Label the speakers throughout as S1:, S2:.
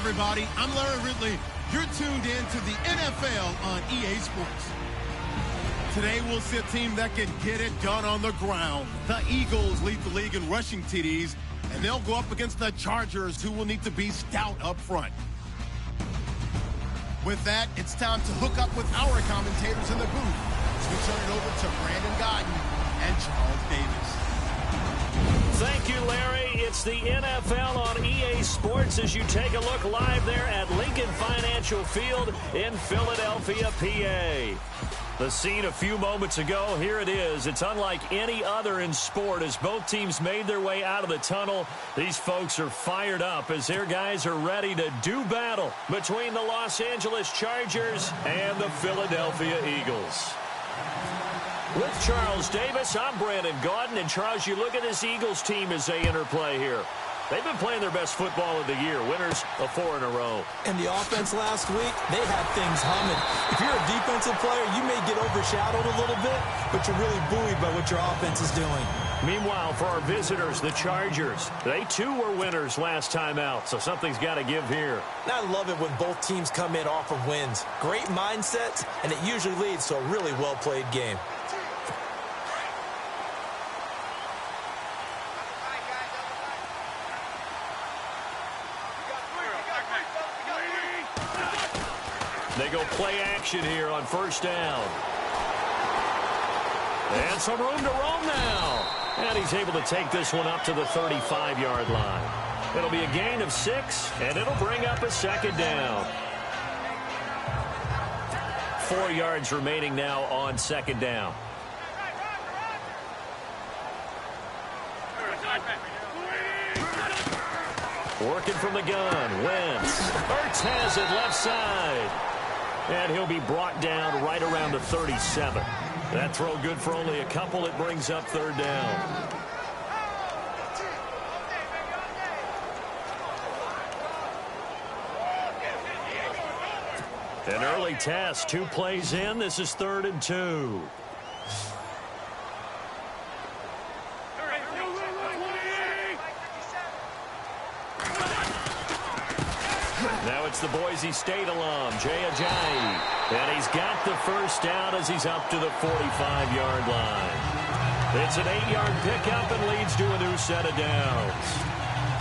S1: everybody. I'm Larry Ridley. You're tuned in to the NFL on EA Sports. Today, we'll see a team that can get it done on the ground. The Eagles lead the league in rushing TDs, and they'll go up against the Chargers, who will need to be stout up front. With that, it's time to hook up with our commentators in the booth as we turn it over to Brandon Godden and Charles Davis.
S2: Thank you, Larry. It's the NFL on EA Sports as you take a look live there at Lincoln Financial Field in Philadelphia, PA. The scene a few moments ago, here it is. It's unlike any other in sport as both teams made their way out of the tunnel. These folks are fired up as their guys are ready to do battle between the Los Angeles Chargers and the Philadelphia Eagles. With Charles Davis, I'm Brandon Gaudin. And Charles, you look at this Eagles team as they interplay here. They've been playing their best football of the year. Winners of 4 in a row.
S3: And the offense last week, they had things humming. If you're a defensive player, you may get overshadowed a little bit, but you're really buoyed by what your offense is doing.
S2: Meanwhile, for our visitors, the Chargers, they too were winners last time out, so something's got to give here.
S3: And I love it when both teams come in off of wins. Great mindsets, and it usually leads to a really well-played game.
S2: They go play action here on first down. And some room to roam now. And he's able to take this one up to the 35-yard line. It'll be a gain of 6, and it'll bring up a second down. 4 yards remaining now on second down. Working from the gun, Wentz. Ertz has it left side. And he'll be brought down right around the 37. That throw good for only a couple. It brings up third down. An early test. 2 plays in. This is 3rd and 2. Now it's the Boise State alum, Jay Ajayi. And he's got the first down as he's up to the 45-yard line. It's an 8-yard pickup and leads to a new set of downs.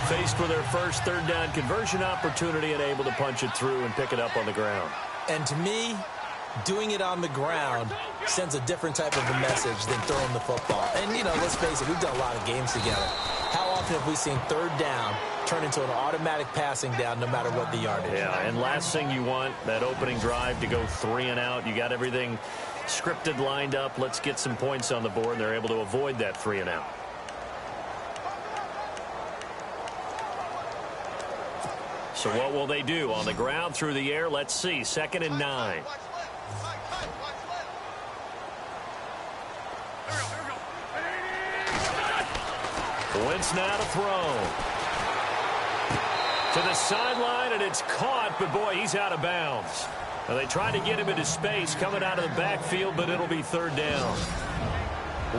S2: Faced with their first third down conversion opportunity and able to punch it through and pick it up on the ground.
S3: And to me, doing it on the ground sends a different type of a message than throwing the football. And, you know, let's face it, we've done a lot of games together. How often have we seen third down turn into an automatic passing down no matter what the yardage?
S2: Yeah, and last thing you want, that opening drive to go 3 and out. You got everything scripted, lined up. Let's get some points on the board, and they're able to avoid that 3 and out. So what will they do? On the ground, through the air, let's see. 2nd and 9. Wentz now to throw. To the sideline, and it's caught, but boy, he's out of bounds. Now, they tried to get him into space coming out of the backfield, but it'll be third down.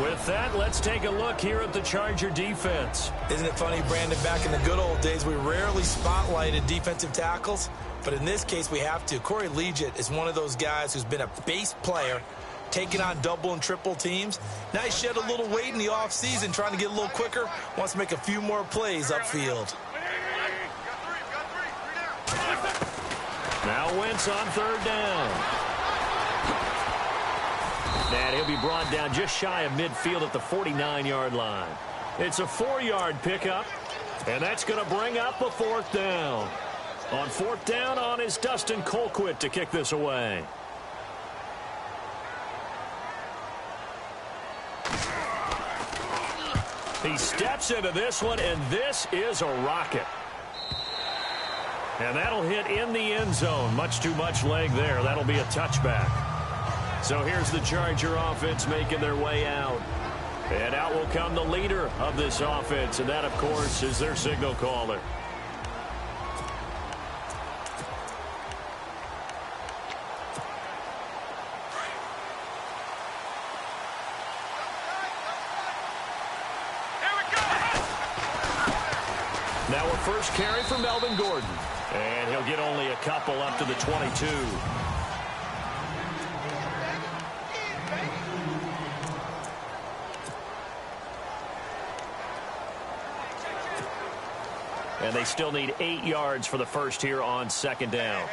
S2: With that, let's take a look here at the Charger defense.
S3: Isn't it funny, Brandon, back in the good old days, we rarely spotlighted defensive tackles, but in this case, we have to. Corey Liuget is one of those guys who's been a base player, taking on double and triple teams. Now he shed a little weight in the offseason, trying to get a little quicker, wants to make a few more plays upfield.
S2: Now Wentz on third down. And he'll be brought down just shy of midfield at the 49-yard line. It's a 4-yard pickup, and that's going to bring up a 4th down. On 4th down on is Dustin Colquitt to kick this away. He steps into this one, and this is a rocket. And that'll hit in the end zone. Much too much leg there. That'll be a touchback. So here's the Charger offense making their way out. And out will come the leader of this offense, and that, of course, is their signal caller. Now a first carry for Melvin Gordon. And he'll get only a couple up to the 22. And they still need 8 yards for the first here on second down.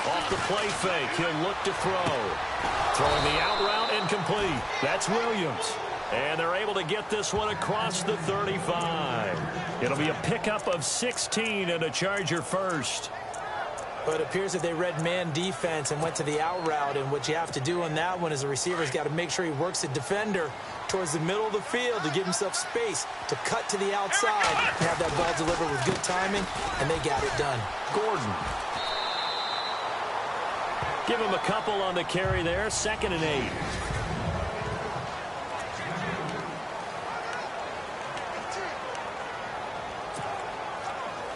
S2: Off the play fake, he'll look to throw. Throwing the out route incomplete. That's Williams. And they're able to get this one across the 35. It'll be a pickup of 16 and a Charger first.
S3: But it appears that they read man defense and went to the out route. And what you have to do on that one is the receiver's got to make sure he works the defender towards the middle of the field to give himself space to cut to the outside and have that ball delivered with good timing, and they got it done.
S2: Gordon. Give him a couple on the carry there. 2nd and 8.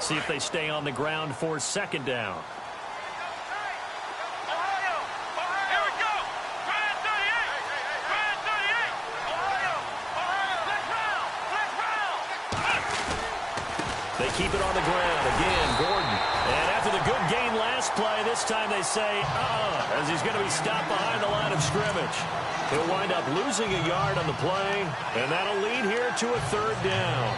S2: See if they stay on the ground for 2nd down. They keep it on the ground. Again, Gordon. And after the good gain last play, this time they say, as he's going to be stopped behind the line of scrimmage. He'll wind up losing a yard on the play, and that'll lead here to a 3rd down.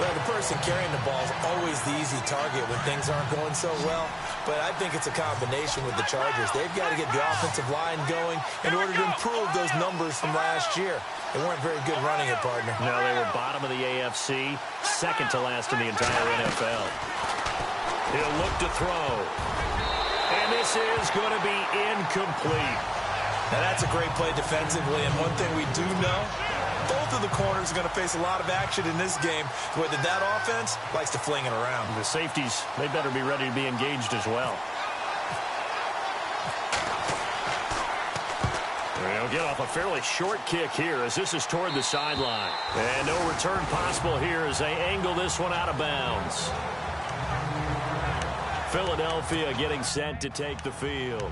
S3: Well, the person carrying the ball is always the easy target when things aren't going so well. But I think it's a combination with the Chargers. They've got to get the offensive line going in order to improve those numbers from last year. They weren't very good running it, partner.
S2: No, they were bottom of the AFC, 2nd to last in the entire NFL. He'll look to throw. And this is going to be incomplete.
S3: Now, that's a great play defensively. And one thing we do know, both of the corners are going to face a lot of action in this game, whether that offense likes to fling it around.
S2: The safeties, they better be ready to be engaged as well. They'll get off a fairly short kick here as this is toward the sideline. And no return possible here as they angle this one out of bounds. Philadelphia getting set to take the field.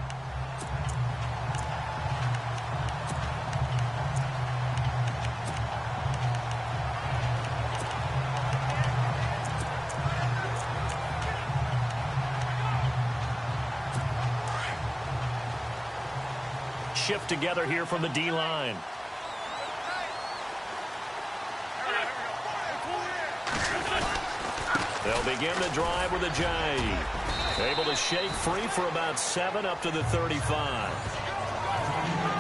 S2: Shift together here from the D-line. They'll begin the drive with a J. Able to shake free for about 7 up to the 35.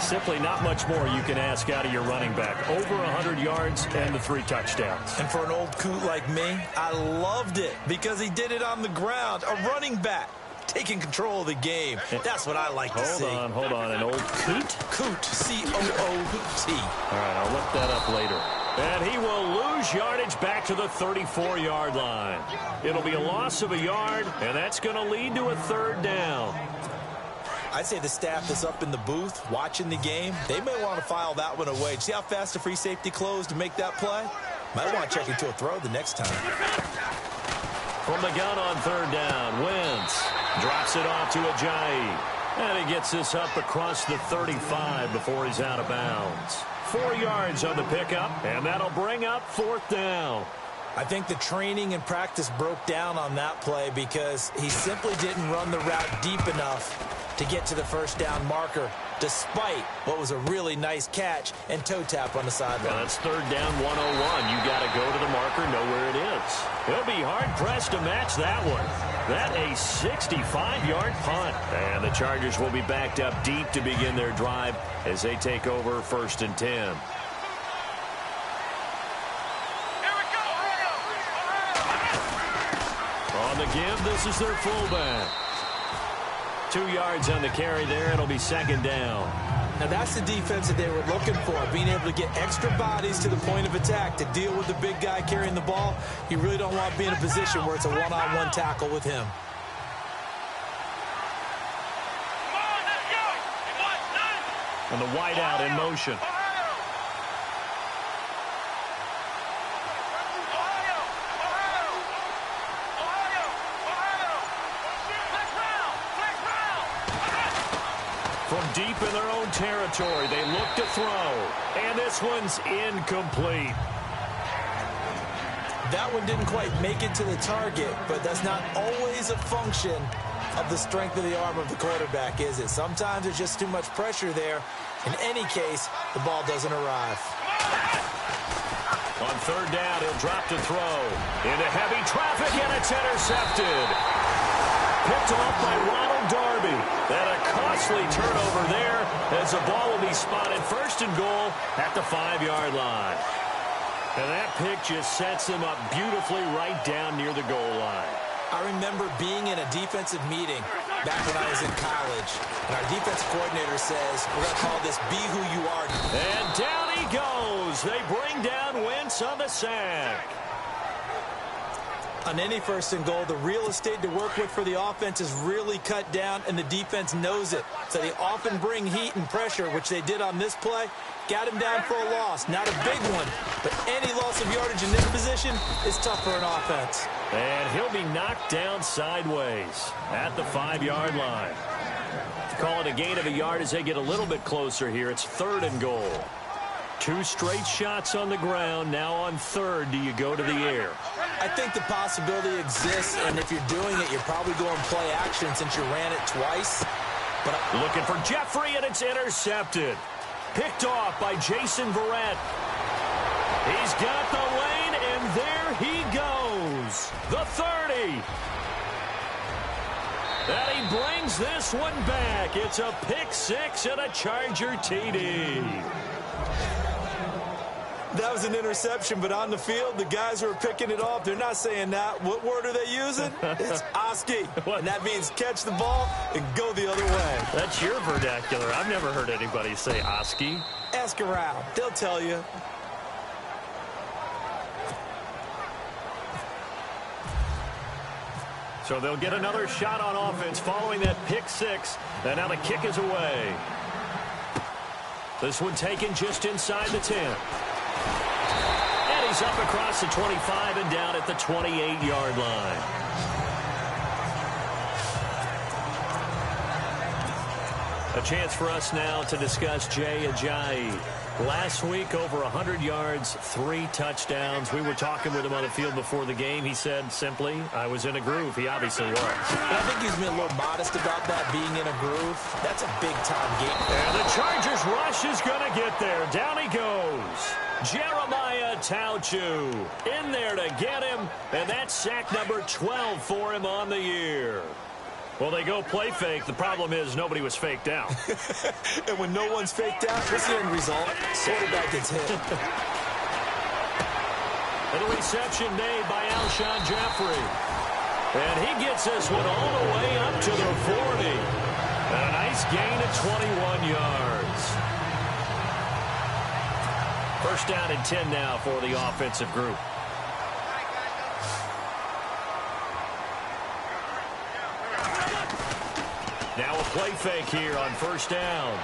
S2: Simply not much more you can ask out of your running back. Over 100 yards and the 3 touchdowns.
S3: And for an old coot like me, I loved it because he did it on the ground. A running back taking control of the game. That's what I like to see.
S2: Hold on. An old coot?
S3: Coot. C-O-O-T.
S2: All right, I'll look that up later. And he will lose yardage back to the 34-yard line. It'll be a loss of a yard, and that's going to lead to a 3rd down.
S3: I'd say the staff that's up in the booth watching the game, they may want to file that one away. See how fast the free safety closed to make that play? Might want to check into a throw the next time.
S2: From the gun on 3rd down, Wentz drops it off to Ajayi. And he gets this up across the 35 before he's out of bounds. 4 yards on the pickup, and that'll bring up 4th down.
S3: I think the training and practice broke down on that play because he simply didn't run the route deep enough to get to the 1st down marker, despite what was a really nice catch and toe tap on the sideline.
S2: Well, that's 3rd down 101. You got to go to the marker, know where it is. He'll be hard-pressed to match that one. That a 65-yard punt. And the Chargers will be backed up deep to begin their drive as they take over 1st and 10. On the give, this is their fullback. 2 yards on the carry there. It'll be 2nd down.
S3: Now that's the defense that they were looking for, being able to get extra bodies to the point of attack to deal with the big guy carrying the ball. You really don't want to be in a position where it's a one-on-one tackle with him.
S2: And the wideout in motion. From deep in their own territory, they look to throw. And this one's incomplete.
S3: That one didn't quite make it to the target, but that's not always a function of the strength of the arm of the quarterback, is it? Sometimes there's just too much pressure there. In any case, the ball doesn't arrive.
S2: On third down, he'll drop to throw. Into heavy traffic, and it's intercepted. Picked off by Ronald Darby. And a costly turnover there as the ball will be spotted first and goal at the 5-yard line. And that pick just sets them up beautifully right down near the goal line.
S3: I remember being in a defensive meeting back when I was in college, and our defensive coordinator says, we're going to call this Be Who You Are.
S2: And down he goes. They bring down Wentz on the sack.
S3: On any first and goal, the real estate to work with for the offense is really cut down, and the defense knows it. So they often bring heat and pressure, which they did on this play. Got him down for a loss. Not a big one, but any loss of yardage in this position is tough for an offense.
S2: And he'll be knocked down sideways at the 5-yard line. Call it a gain of a yard as they get a little bit closer here. It's third and goal. 2 straight shots on the ground. Now on third, do you go to the air?
S3: I think the possibility exists, and if you're doing it, you're probably going play action since you ran it twice. But
S2: looking for Jeffrey, and it's intercepted. Picked off by Jason Verrett. He's got the lane, and there he goes. The 30. And he brings this one back. It's a pick 6 and a Charger TD.
S3: That was an interception, but on the field, the guys who are picking it off, they're not saying that. What word are they using? It's Oski. And that means catch the ball and go the other way.
S2: That's your vernacular. I've never heard anybody say Oski.
S3: Ask around. They'll tell you.
S2: So they'll get another shot on offense following that pick 6. And now the kick is away. This one taken just inside the 10. And he's up across the 25 and down at the 28-yard line. A chance for us now to discuss Jay Ajayi. Last week, over 100 yards, 3 touchdowns. We were talking with him on the field before the game. He said simply, I was in a groove. He obviously was.
S3: And I think he's been a little modest about that, being in a groove. That's a big-time game.
S2: And the Chargers rush is going to get there. Down he goes. Jeremiah Tauchu in there to get him. And that's sack number 12 for him on the year. Well, they go play fake. The problem is nobody was faked out.
S3: And when no one's faked out, what's the end result? Quarterback gets hit.
S2: And a reception made by Alshon Jeffrey. And he gets this one all the way up to the 40. And a nice gain of 21 yards. First down and 10 now for the offensive group. Now a play fake here on first down.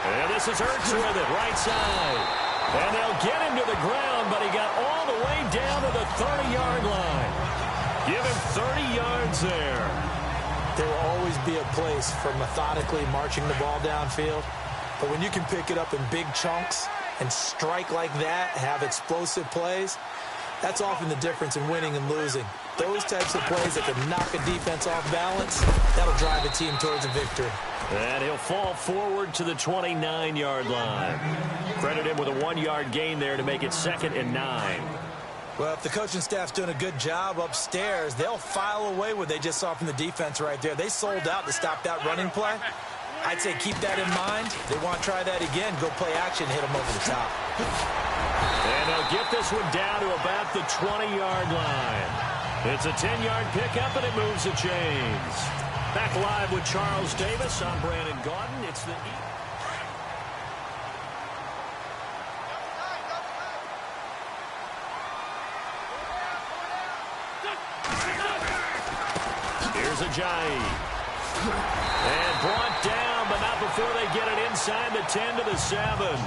S2: And this is Ertz with it, right side. And they'll get him to the ground, but he got all the way down to the 30-yard line. Give him 30 yards there.
S3: There will always be a place for methodically marching the ball downfield. But when you can pick it up in big chunks and strike like that, have explosive plays, that's often the difference in winning and losing. Those types of plays that can knock a defense off balance, that'll drive a team towards a victory.
S2: And he'll fall forward to the 29-yard line. Credit him with a 1-yard gain there to make it 2nd and 9.
S3: Well, if the coaching staff's doing a good job upstairs, they'll file away what they just saw from the defense right there. They sold out to stop that running play. I'd say keep that in mind. They want to try that again. Go play action, hit them over the top.
S2: And they'll get this one down to about the 20-yard line. It's a 10-yard pickup, and it moves the chains. Back live with Charles Davis. I'm Brandon Gaudin. It's the... Here's Ajayi. And brought down, but not before they get it inside the 10 to the 7.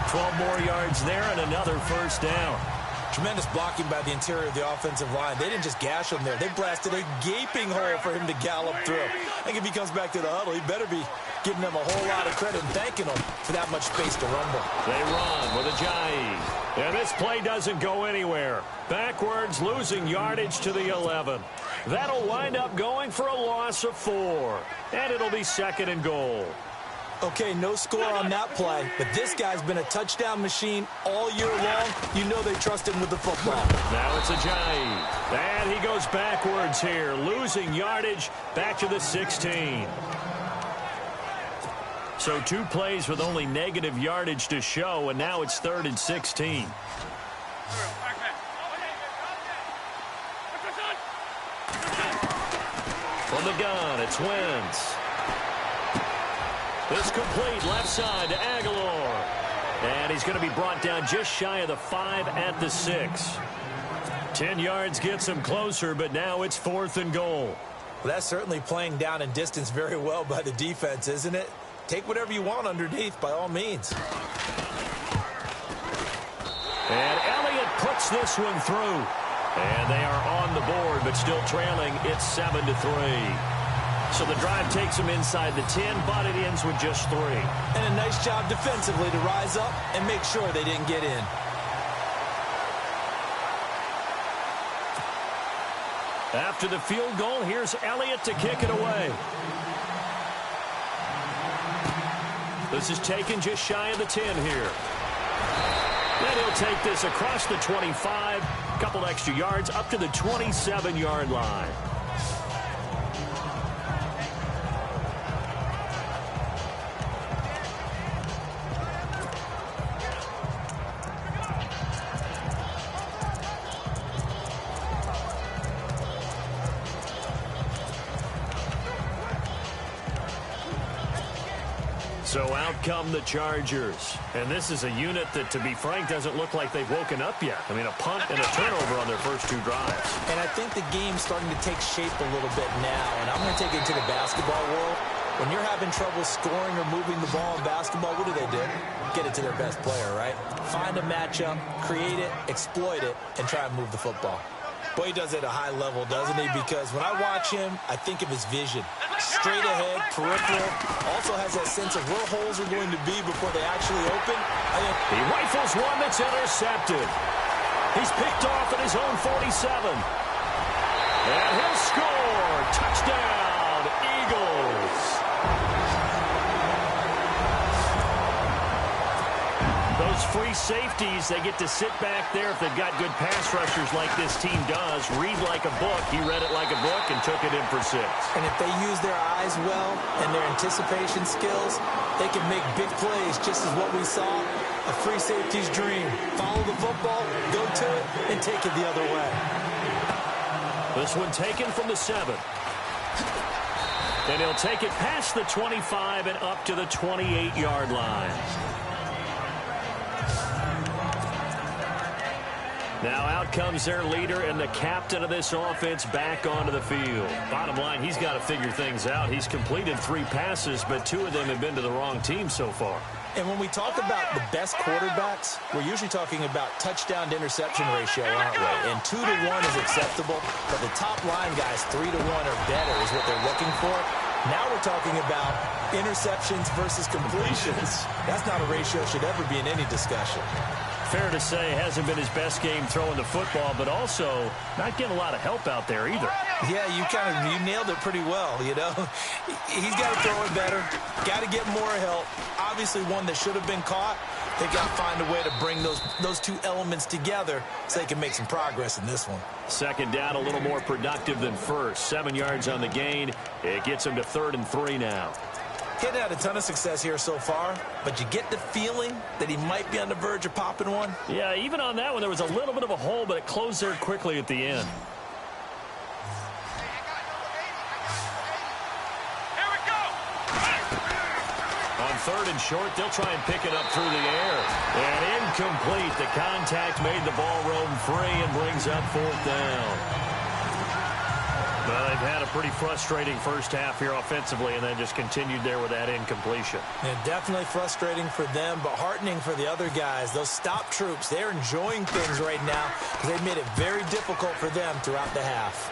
S2: 12 more yards there and another first down.
S3: Tremendous blocking by the interior of the offensive line. They didn't just gash him there. They blasted a gaping hole for him to gallop through. I think if he comes back to the huddle, he better be giving them a whole lot of credit and thanking them for that much space to rumble.
S2: They run with Ajayi. And this play doesn't go anywhere. Backwards, losing yardage to the 11. That'll wind up going for a loss of 4. And it'll be 2nd and goal.
S3: Okay, no score on that play, but this guy's been a touchdown machine all year long. You know they trust him with the football.
S2: Now it's Ajayi. And he goes backwards here, losing yardage back to the 16. So 2 plays with only negative yardage to show, and now it's 3rd and 16. From the gun, it's Wentz. This complete left side to Aguilar. And he's going to be brought down just shy of the 5 at the 6. 10 yards gets him closer, but now it's 4th and goal.
S3: Well, that's certainly playing down in distance very well by the defense, isn't it? Take whatever you want underneath, by all means.
S2: And Elliott puts this one through. And they are on the board, but still trailing. It's 7-3. So the drive takes them inside the 10, but it ends with just 3.
S3: And a nice job defensively to rise up and make sure they didn't get in.
S2: After the field goal, here's Elliott to kick it away. This is taken just shy of the 10 here. Then he'll take this across the 25, a couple extra yards up to the 27-yard line. So out come the Chargers. And this is a unit that, to be frank, doesn't look like they've woken up yet. I mean, a punt and a turnover on their first 2 drives.
S3: And I think the game's starting to take shape a little bit now. And I'm going to take it to the basketball world. When you're having trouble scoring or moving the ball in basketball, what do? Get it to their best player, right? Find a matchup, create it, exploit it, and try and move the football. Boy, he does it at a high level, doesn't he? Because when I watch him, I think of his vision. Straight ahead, peripheral. Also has that sense of where holes are going to be before they actually open.
S2: He rifles one that's intercepted. He's picked off at his own 47. And he'll score. Touchdown, Eagles. Those free safeties, they get to sit back there if they've got good pass rushers like this team does. Read like a book. He read it like a book and took it in for 6.
S3: And if they use their eyes well and their anticipation skills, they can make big plays, just as what we saw. A free safety's dream. Follow the football, go to it, and take it the other way.
S2: This one taken from the 7. And he'll take it past the 25 and up to the 28-yard line. Now out comes their leader and the captain of this offense back onto the field. Bottom line, he's got to figure things out. He's completed 3 passes, but 2 of them have been to the wrong team so far.
S3: And when we talk about the best quarterbacks, we're usually talking about touchdown to interception ratio, aren't we? And 2 to 1 is acceptable, but the top line guys, 3 to 1 or better is what they're looking for. Now we're talking about interceptions versus completions. That's not a ratio should ever be in any discussion.
S2: Fair to say, hasn't been his best game throwing the football, but also not getting a lot of help out there either.
S3: Yeah, you nailed it pretty well, you know. He's got to throw it better, got to get more help. Obviously one that should have been caught. They got to find a way to bring those 2 elements together so they can make some progress in this one. 2nd down, a little more productive than first. 7 yards on the gain. It gets him to 3rd and 3 now. He's had a ton of success here so far, but you get the feeling that he might be on the verge of popping one.
S2: Yeah, even on that one, there was a little bit of a hole, but it closed there quickly at the end.
S4: Here we go.
S2: On 3rd and short, they'll try and pick it up through the air. And incomplete. The contact made the ball roam free and brings up 4th down. Well, they've had a pretty frustrating first half here offensively, and then just continued there with that incompletion.
S3: And definitely frustrating for them, but heartening for the other guys. Those stop troops, they're enjoying things right now because they've made it very difficult for them throughout the half.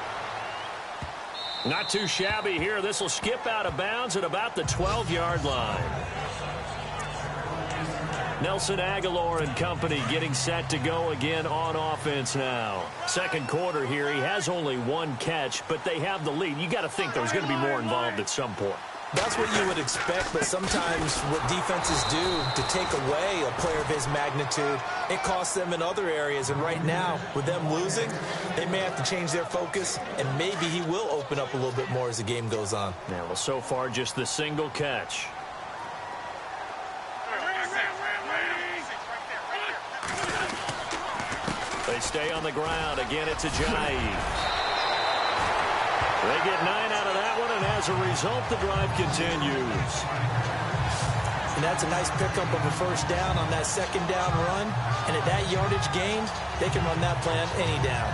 S2: Not too shabby here. This will skip out of bounds at about the 12-yard line. Nelson Aguilar and company getting set to go again on offense now. Second quarter here, he has only one catch, but they have the lead. You got to think there's going to be more involved at some point.
S3: That's what you would expect, but sometimes what defenses do to take away a player of his magnitude, it costs them in other areas. And right now, with them losing, they may have to change their focus, and maybe he will open up a little bit more as the game goes on.
S2: Yeah, well, so far, just the single catch. They stay on the ground. Again, it's Ajayi. They get 9 out of that one, and as a result, the drive continues.
S3: And that's a nice pickup of a first down on that second down run. And at that yardage gain, they can run that play on any down.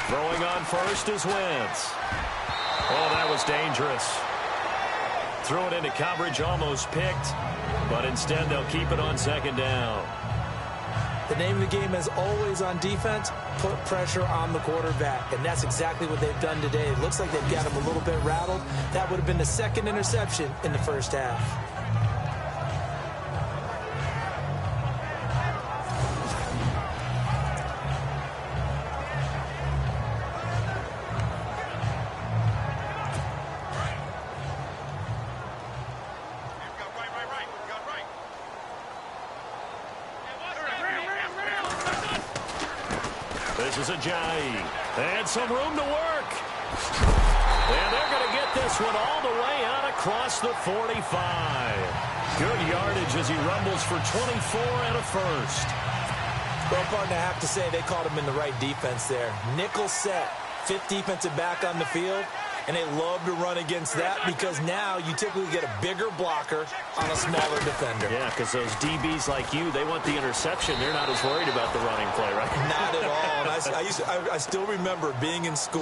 S2: Throwing on first is Wentz. Oh, that was dangerous. Threw it into coverage, almost picked, but instead they'll keep it on second down.
S3: The name of the game is always on defense, put pressure on the quarterback, and that's exactly what they've done today. It looks like they've got him a little bit rattled. That would have been the second interception in the first half.
S2: This is Ajayi. And some room to work. And they're going to get this one all the way out across the 45. Good yardage as he rumbles for 24 and a first.
S3: Well, partner, I have to say they caught him in the right defense there. Nickel set, fifth defensive back on the field. And they love to run against that because now you typically get a bigger blocker on a smaller defender.
S2: Yeah, because those DBs like you, they want the interception. They're not as worried about the running play, right?
S3: Not at all. And I still remember being in school,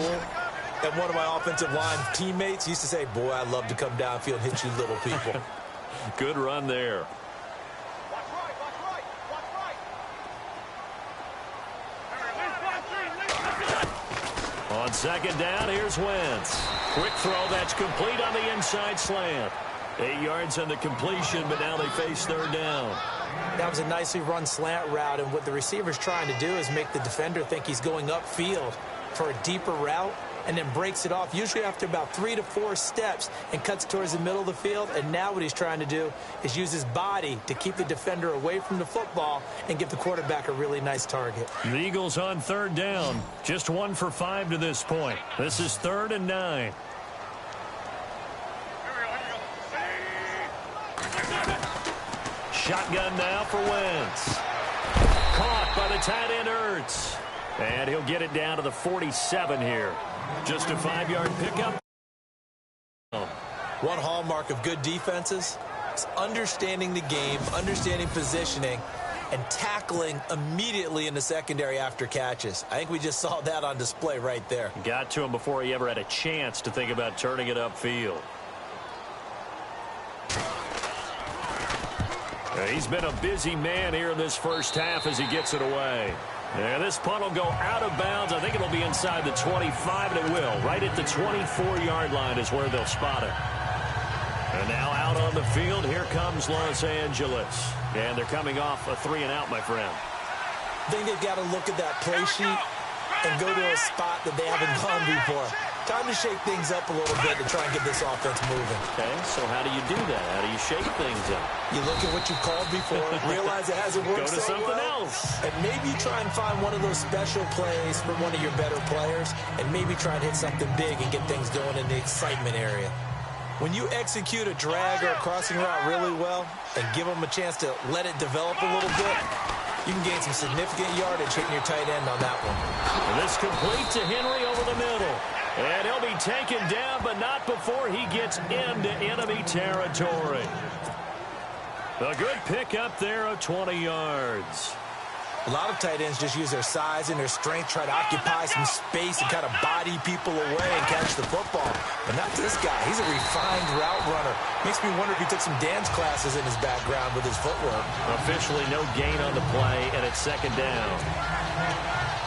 S3: and one of my offensive line teammates used to say, boy, I love to come downfield and hit you little people.
S2: Good run there. On second down, here's Wentz. Quick throw, that's complete on the inside slant. 8 yards on the completion, but now they face third down.
S3: That was a nicely run slant route, and what the receiver's trying to do is make the defender think he's going upfield for a deeper route, and then breaks it off, usually after about 3 to 4 steps, and cuts towards the middle of the field. And now what he's trying to do is use his body to keep the defender away from the football and give the quarterback a really nice target.
S2: The Eagles on third down. Just 1 for 5 to this point. This is 3rd and 9. Shotgun now for Wentz. Caught by the tight end Ertz. And he'll get it down to the 47 here. Just a 5-yard pickup.
S3: One hallmark of good defenses is understanding the game, understanding positioning, and tackling immediately in the secondary after catches. I think we just saw that on display right there.
S2: Got to him before he ever had a chance to think about turning it upfield. He's been a busy man here in this first half as he gets it away. And this punt will go out of bounds. I think it'll be inside the 25, and it will. Right at the 24-yard line is where they'll spot it. And now out on the field, here comes Los Angeles. And they're coming off a 3-and-out, my friend.
S3: I think they've got to look at that play sheet and go to a spot that they haven't gone before. Time to shake things up a little bit to try and get this offense moving.
S2: Okay, so how do you do that? How do you shake things up?
S3: You look at what you called before, realize it hasn't worked
S2: Go to
S3: so
S2: something
S3: well,
S2: else.
S3: and maybe try and find one of those special plays for one of your better players, and maybe try and hit something big and get things going in the excitement area. When you execute a drag or a crossing route really well and give them a chance to let it develop a little bit, you can gain some significant yardage hitting your tight end on that one.
S2: And this complete to Henry over the middle. And he'll be taken down, but not before he gets into enemy territory. A good pick up there of 20 yards.
S3: A lot of tight ends just use their size and their strength, try to occupy some space and kind of body people away and catch the football. But not this guy. He's a refined route runner. Makes me wonder if he took some dance classes in his background with his footwork.
S2: Officially no gain on the play, and it's second down.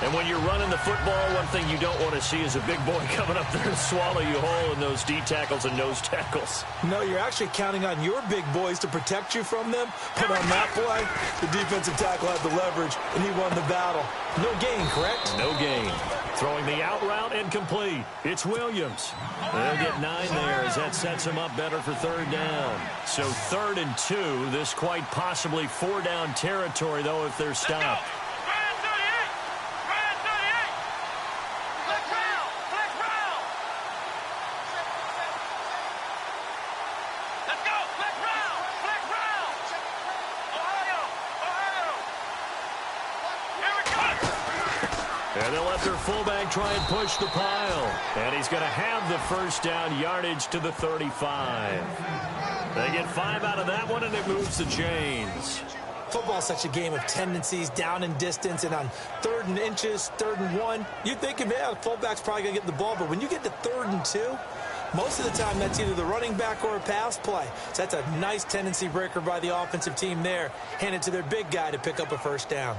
S2: And when you're running the football, one thing you don't want to see is a big boy coming up there and swallow you whole in those D tackles and nose tackles.
S3: No, you're actually counting on your big boys to protect you from them. But on that play, the defensive tackle had the leverage, and he won the battle. No gain, correct?
S2: No gain. Throwing the out route incomplete. It's Williams. They'll get 9 there as that sets him up better for third down. So 3rd and 2. This quite possibly 4-down territory, though, if they're stopped. And they'll let their fullback try and push the pile. And he's going to have the first down yardage to the 35. They get 5 out of that one, and it moves the chains.
S3: Football's such a game of tendencies, down and distance, and on 3rd and inches, 3rd and 1, you're thinking, man, the fullback's probably going to get the ball. But when you get to 3rd and 2, most of the time that's either the running back or a pass play. So that's a nice tendency breaker by the offensive team there. Hand it to their big guy to pick up a first down.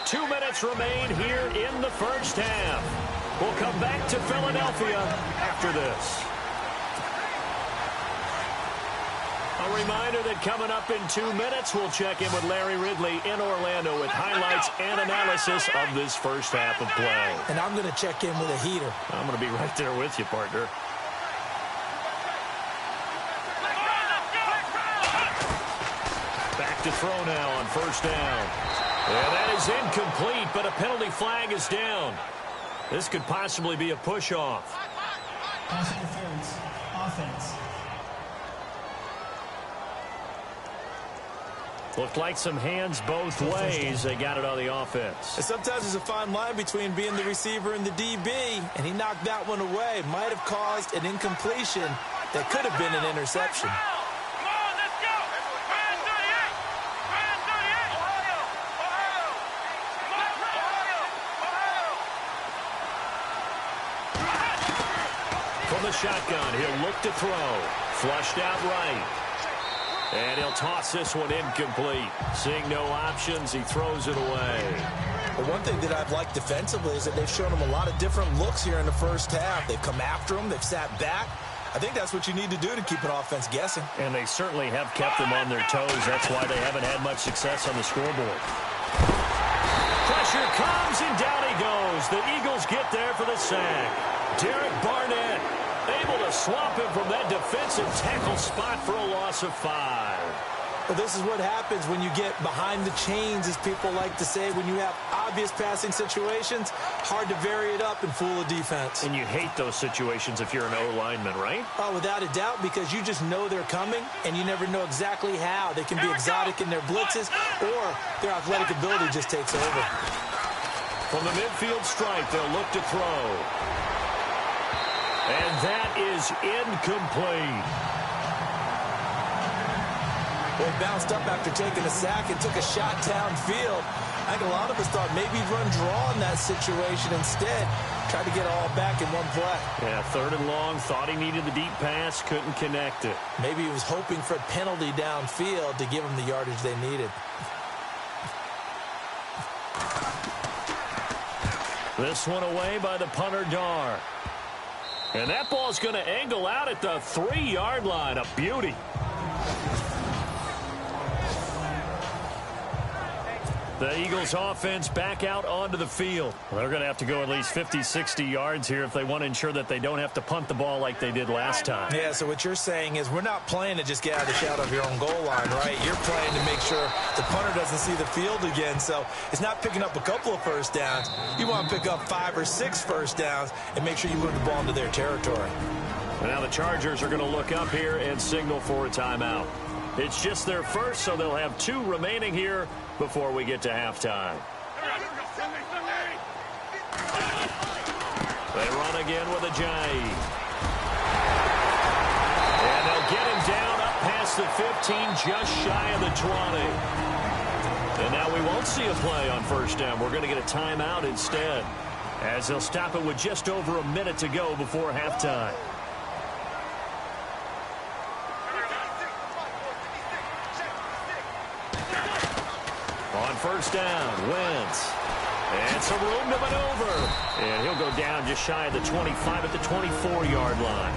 S2: Two minutes remain here in the first half. We'll come back to Philadelphia after this. A reminder that coming up in 2 minutes, we'll check in with Larry Ridley in Orlando with highlights and analysis of this first half of play.
S3: And I'm going to check in with a heater.
S2: I'm going to be right there with you, partner. Back to throw now on first down. And that is incomplete, but a penalty flag is down. This could possibly be a push-off.
S4: Pass interference. Offense.
S2: Looked like some hands both ways. They got it on the offense.
S3: And sometimes there's a fine line between being the receiver and the DB, and he knocked that one away. Might have caused an incompletion that could have been an interception.
S2: From the shotgun, he'll look to throw. Flushed out right. And he'll toss this one incomplete. Seeing no options, he throws it away.
S3: But one thing that I've liked defensively is that they've shown him a lot of different looks here in the first half. They've come after him. They've sat back. I think that's what you need to do to keep an offense guessing.
S2: And they certainly have kept them on their toes. That's why they haven't had much success on the scoreboard. Pressure comes, and down he goes. The Eagles get there for the sack. Derek Barnett able to swamp him from that defensive tackle spot for a loss of 5.
S3: Well, this is what happens when you get behind the chains, as people like to say. When you have obvious passing situations, hard to vary it up and fool a defense.
S2: And you hate those situations if you're an O-lineman, right?
S3: Oh, without a doubt, because you just know they're coming, and you never know exactly how. They can be exotic in their blitzes, or their athletic ability just takes over.
S2: From the midfield stripe, they'll look to throw. And that is incomplete.
S3: Well, he bounced up after taking a sack and took a shot downfield. I think a lot of us thought maybe he'd run draw in that situation. Instead, tried to get it all back in one play.
S2: Yeah, 3rd and long, thought he needed the deep pass, couldn't connect it.
S3: Maybe he was hoping for a penalty downfield to give him the yardage they needed.
S2: This one away by the punter, Dar. And that ball's going to angle out at the 3-yard line. A beauty. The Eagles offense back out onto the field. They're going to have to go at least 50, 60 yards here if they want to ensure that they don't have to punt the ball like they did last time.
S3: Yeah, so what you're saying is we're not playing to just get out of the shadow of your own goal line, right? You're playing to make sure the punter doesn't see the field again. So it's not picking up a couple of first downs. You want to pick up 5 or 6 first downs and make sure you move the ball into their territory.
S2: And now the Chargers are going to look up here and signal for a timeout. It's just their first, so they'll have 2 remaining here before we get to halftime. They run again with a J. just shy of the 20. And now we won't see a play on first down. We're going to get a timeout instead, as they'll stop it with just over a minute to go before halftime. On first down, Wentz. And some room to maneuver. And he'll go down just shy of the 25 at the 24-yard line.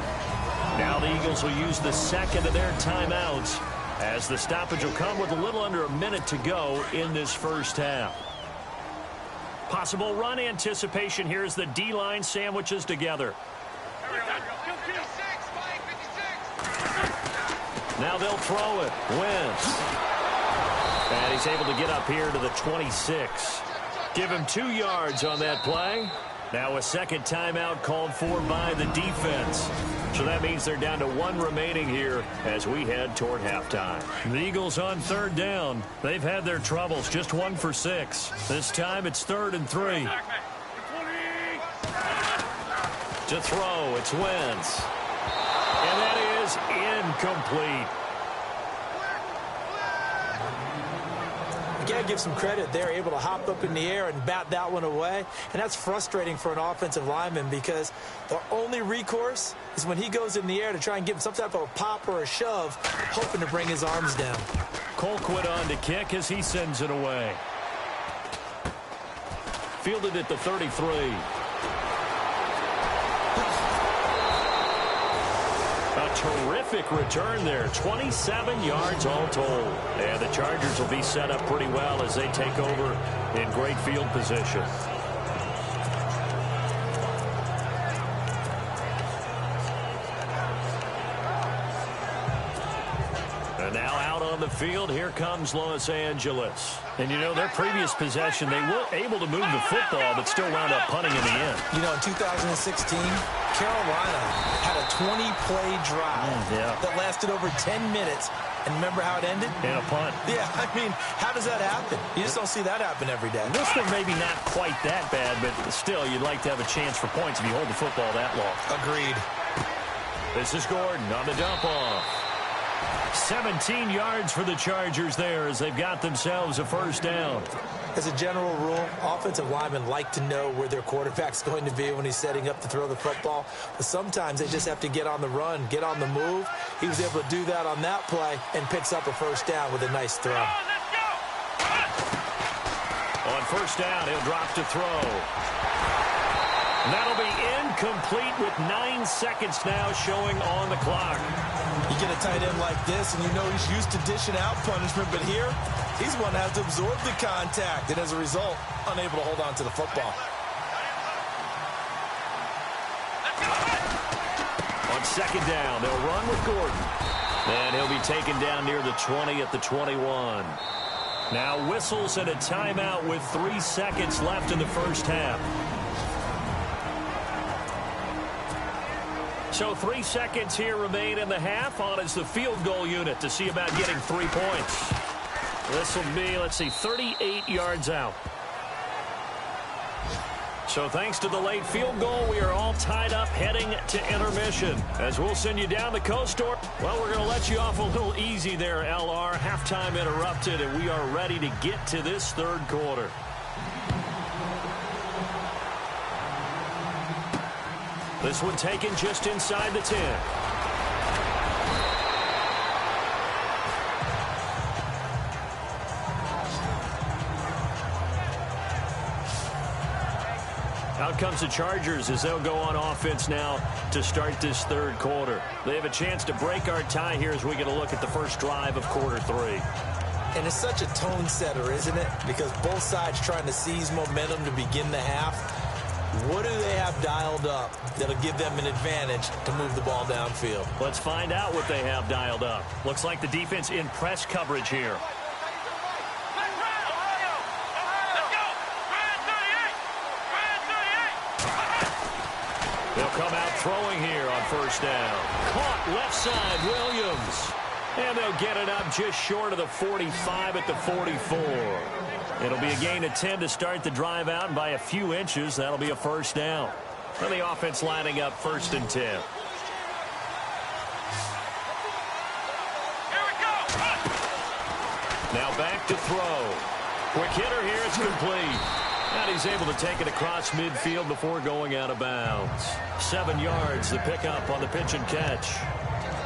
S2: Now the Eagles will use the second of their timeouts, as the stoppage will come with a little under a minute to go in this first half. Possible run anticipation here as the D-line sandwiches together. Now they'll throw it. Wentz. And he's able to get up here to the 26. Give him 2 yards on that play. Now a second timeout called for by the defense. So that means they're down to 1 remaining here as we head toward halftime. The Eagles on third down. They've had their troubles, just 1 for 6. This time it's 3rd and 3. To throw, it's Wentz. And that is incomplete.
S3: You got to give some credit. They're able to hop up in the air and bat that one away. And that's frustrating for an offensive lineman, because the only recourse is when he goes in the air to try and give some type of a pop or a shove, hoping to bring his arms down.
S2: Colquitt on to kick as he sends it away. Fielded at the 33. A terrific return there. 27 yards all told. And the Chargers will be set up pretty well as they take over in great field position. And now out on the field, here comes Los Angeles. And you know, their previous possession, they were able to move the football, but still wound up punting in the end.
S3: You know, in 2016, Carolina had a 20-play drive that lasted over 10 minutes. And remember how it ended?
S2: In a punt.
S3: Yeah, I mean, how does that happen? You just don't see that happen every day.
S2: This one maybe not quite that bad, but still, you'd like to have a chance for points if you hold the football that long.
S3: Agreed.
S2: This is Gordon on the dump-off. 17 yards for the Chargers there as they've got themselves a first down.
S3: As a general rule, offensive linemen like to know where their quarterback's going to be when he's setting up to throw the football. But sometimes they just have to get on the run, get on the move. He was able to do that on that play and picks up a first down with a nice throw.
S2: On first down, he'll drop to throw. And that'll be incomplete with 9 seconds now showing on the clock.
S3: You get a tight end like this, and you know he's used to dishing out punishment, but here, he's one that has to absorb the contact, and as a result, unable to hold on to the football.
S2: On second down, they'll run with Gordon. And he'll be taken down near the 20 at the 21. Now whistles and a timeout with 3 seconds left in the first half. So 3 seconds here remain in the half. On is the field goal unit to see about getting 3 points. This will be, let's see, 38 yards out. So thanks to the late field goal, we are all tied up heading to intermission. As we'll send you down the coast, or, well, we're going to let you off a little easy there, LR. Halftime interrupted, and we are ready to get to this third quarter. This one taken just inside the 10. Out comes the Chargers as they'll go on offense now to start this third quarter. They have a chance to break our tie here as we get a look at the first drive of quarter 3.
S3: And it's such a tone setter, isn't it? Because both sides trying to seize momentum to begin the half. What do they have dialed up that'll give them an advantage to move the ball downfield?
S2: Let's find out what they have dialed up. Looks like the defense in press coverage here. They'll come out throwing here on first down. Caught left side, Williams. And they'll get it up just short of the 45 at the 44. It'll be a gain of 10 to start the drive out, and by a few inches, that'll be a first down. And the offense lining up 1st and 10. Now back to throw. Quick hitter here. It's complete. And he's able to take it across midfield before going out of bounds. 7 yards, the pickup on the pitch and catch.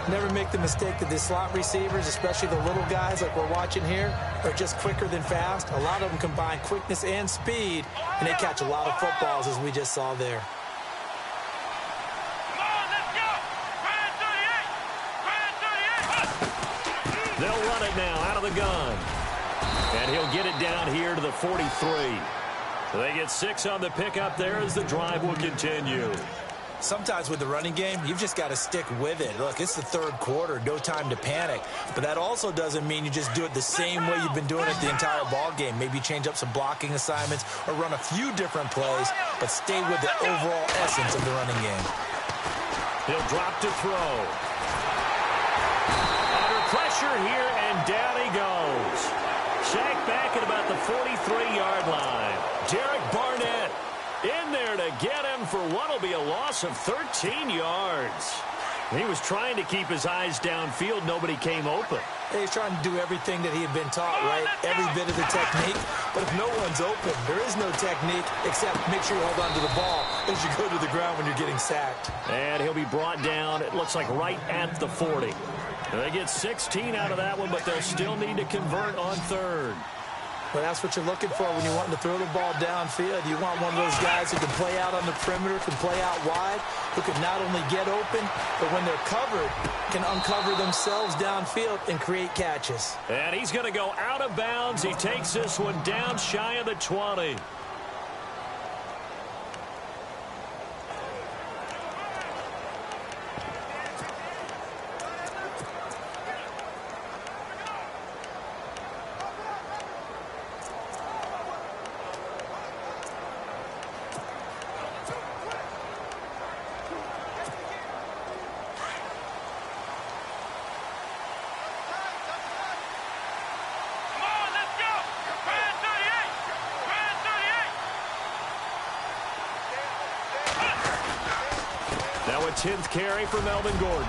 S3: Never make the mistake that the slot receivers, especially the little guys like we're watching here, are just quicker than fast. A lot of them combine quickness and speed, and they catch a lot of footballs, as we just saw there.
S2: They'll run it now out of the gun. And he'll get it down here to the 43. So they get 6 on the pickup there as the drive will continue.
S3: Sometimes with the running game, you've just got to stick with it. Look, it's the third quarter, no time to panic. But that also doesn't mean you just do it the same way you've been doing it the entire ball game. Maybe change up some blocking assignments or run a few different plays, but stay with the overall essence of the running game.
S2: He'll drop to throw. Under pressure here, and down he goes. Sacked back at about the 43-yard line. Derek Barnett in there to get him for what will be a loss of 13 yards. He was trying to keep his eyes downfield. Nobody came open.
S3: He's trying to do everything that he had been taught, right? Every bit of the technique. But if no one's open, there is no technique except make sure you hold on to the ball as you go to the ground when you're getting sacked.
S2: And he'll be brought down, it looks like right at the 40. And they get 16 out of that one, but they'll still need to convert on third.
S3: Well, that's what you're looking for when you want to throw the ball downfield. You want one of those guys who can play out on the perimeter, can play out wide, who can not only get open, but when they're covered, can uncover themselves downfield and create catches.
S2: And he's going to go out of bounds. He takes this one down shy of the 20. Now a 10th carry for Melvin Gordon.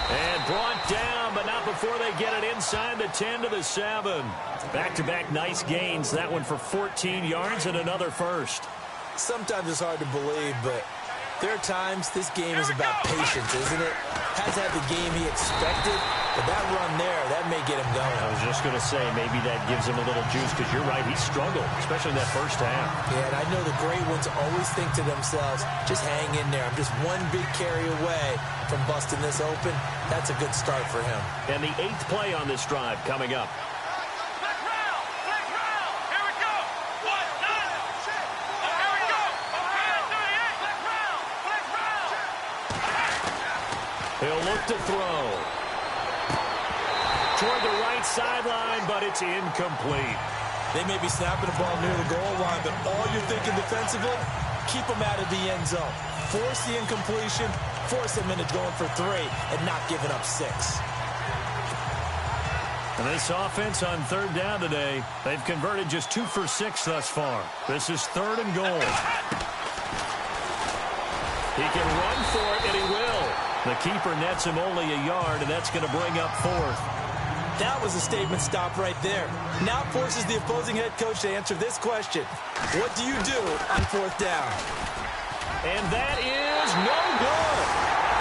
S2: And brought down, but not before they get it inside the 10 to the 7. Back-to-back nice gains. That one for 14 yards and another first.
S3: Sometimes it's hard to believe, but there are times this game is about patience, isn't it? Has had the game he expected, but that run there, that may get him going.
S2: I was just going to say, maybe that gives him a little juice, because you're right, he struggled, especially in that first half.
S3: Yeah, and I know the great ones always think to themselves, just hang in there. I'm just one big carry away from busting this open. That's a good start for him.
S2: And the 8th play on this drive coming up. He'll look to throw. Toward the right sideline, but it's incomplete.
S3: They may be snapping the ball near the goal line, but all you're thinking defensively, keep them out of the end zone. Force the incompletion, force them into going for 3, and not giving up 6.
S2: And this offense on third down today, they've converted just 2 for 6 thus far. This is 3rd and goal. He can run for it, and he will. The keeper nets him only a yard, and that's going to bring up 4th.
S3: That was a statement stop right there. Now forces the opposing head coach to answer this question. What do you do on 4th down?
S2: And that is no good.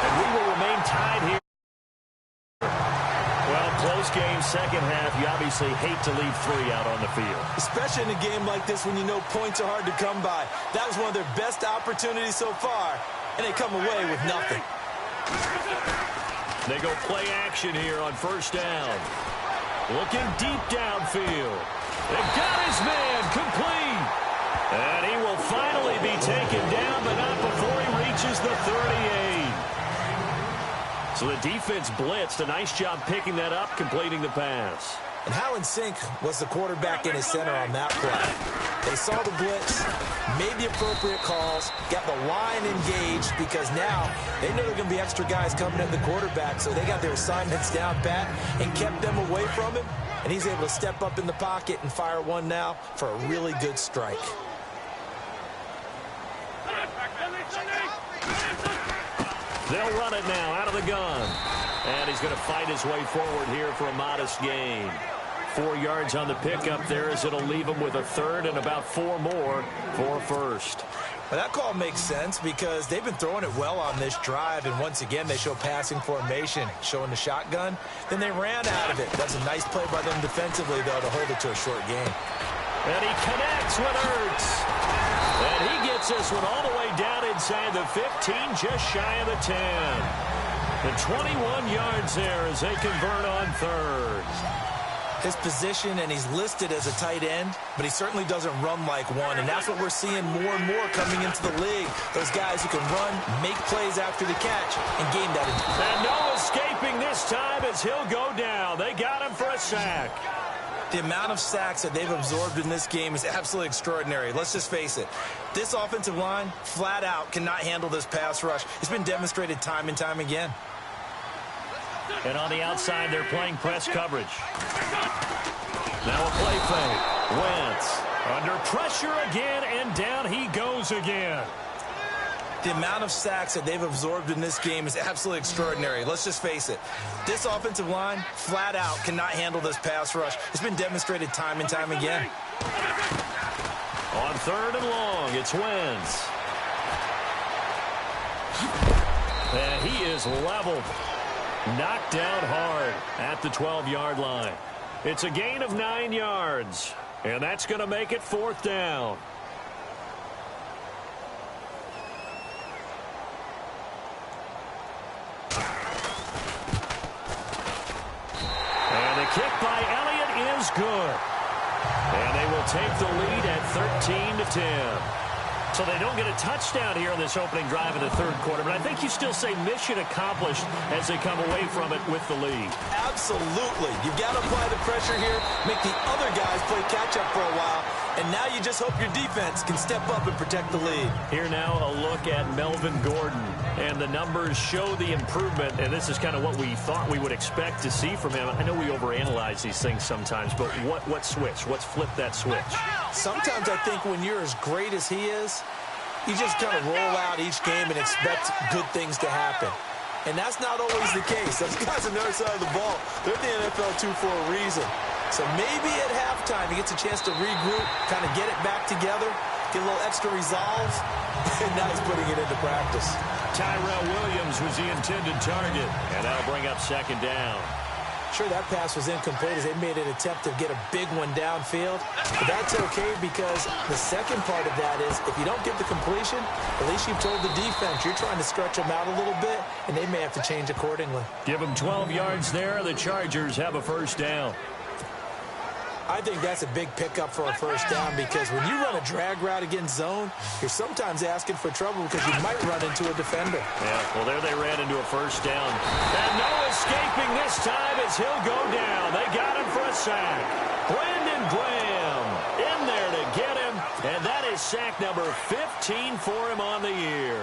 S2: And we will remain tied here. Well, close game, second half. You obviously hate to leave 3 out on the field.
S3: Especially in a game like this when you know points are hard to come by. That was one of their best opportunities so far, and they come away with nothing.
S2: They go play action here on 1st down. Looking deep downfield. They've got his man complete. And he will finally be taken down, but not before he reaches the 38. So the defense blitzed. A nice job picking that up, completing the pass.
S3: And how in sync was the quarterback in his center on that play? They saw the blitz, made the appropriate calls, got the line engaged, because now they know there are going to be extra guys coming at the quarterback, so they got their assignments down pat and kept them away from him, and he's able to step up in the pocket and fire one now for a really good strike.
S2: They'll run it now out of the gun. And he's going to fight his way forward here for a modest gain. 4 yards on the pickup there, as it'll leave them with a third and about 4 more for first.
S3: Well, that call makes sense because they've been throwing it well on this drive, and once again they show passing formation, showing the shotgun. Then they ran out of it. That's a nice play by them defensively, though, to hold it to a short gain.
S2: And he connects with Ertz. And he gets this one all the way down inside the 15, just shy of the 10. And 21 yards there as they convert on third.
S3: His position, and he's listed as a tight end, but he certainly doesn't run like one, and that's what we're seeing more and more coming into the league. Those guys who can run, make plays after the catch, and gain that.
S2: And no escaping this time as he'll go down. They got him for a sack.
S3: The amount of sacks that they've absorbed in this game is absolutely extraordinary. Let's just face it. This offensive line, flat out, cannot handle this pass rush. It's been demonstrated time and time again.
S2: And on the outside, they're playing press coverage. Now a play fake. Wentz under pressure again, and down he goes again.
S3: The amount of sacks that they've absorbed in this game is absolutely extraordinary. Let's just face it. This offensive line, flat out, cannot handle this pass rush. It's been demonstrated time and time again.
S2: On third and long, it's Wentz. And he is leveled. Knocked down hard at the 12-yard line. It's a gain of 9 yards, and that's going to make it 4th down. And the kick by Elliott is good. And they will take the lead at 13-10. So they don't get a touchdown here in this opening drive in the third quarter, but I think you still say mission accomplished as they come away from it with the lead.
S3: Absolutely. You've got to apply the pressure here, make the other guys play catch-up for a while, and now you just hope your defense can step up and protect the lead.
S2: Here now a look at Melvin Gordon, and the numbers show the improvement, and this is kind of what we thought we would expect to see from him. I know we overanalyze these things sometimes, but what switch? What's flipped that switch?
S3: Sometimes I think when you're as great as he is, you just kind of roll out each game and expect good things to happen. And that's not always the case. Those guys on the other side of the ball, they're the NFL 2 for a reason. So maybe at halftime he gets a chance to regroup, kind of get it back together, get a little extra resolve, and now he's putting it into practice.
S2: Tyrell Williams was the intended target, and that'll bring up 2nd down.
S3: Sure, that pass was incomplete as they made an attempt to get a big one downfield. But that's okay because the second part of that is if you don't get the completion, at least you've told the defense you're trying to stretch them out a little bit, and they may have to change accordingly.
S2: Give them 12 yards there. The Chargers have a 1st down.
S3: I think that's a big pickup for a 1st down because when you run a drag route against zone, you're sometimes asking for trouble because you might run into a defender.
S2: Yeah, well, there they ran into a 1st down. And no escaping this time as he'll go down. They got him for a sack. Brandon Graham in there to get him, and that is sack number 15 for him on the year.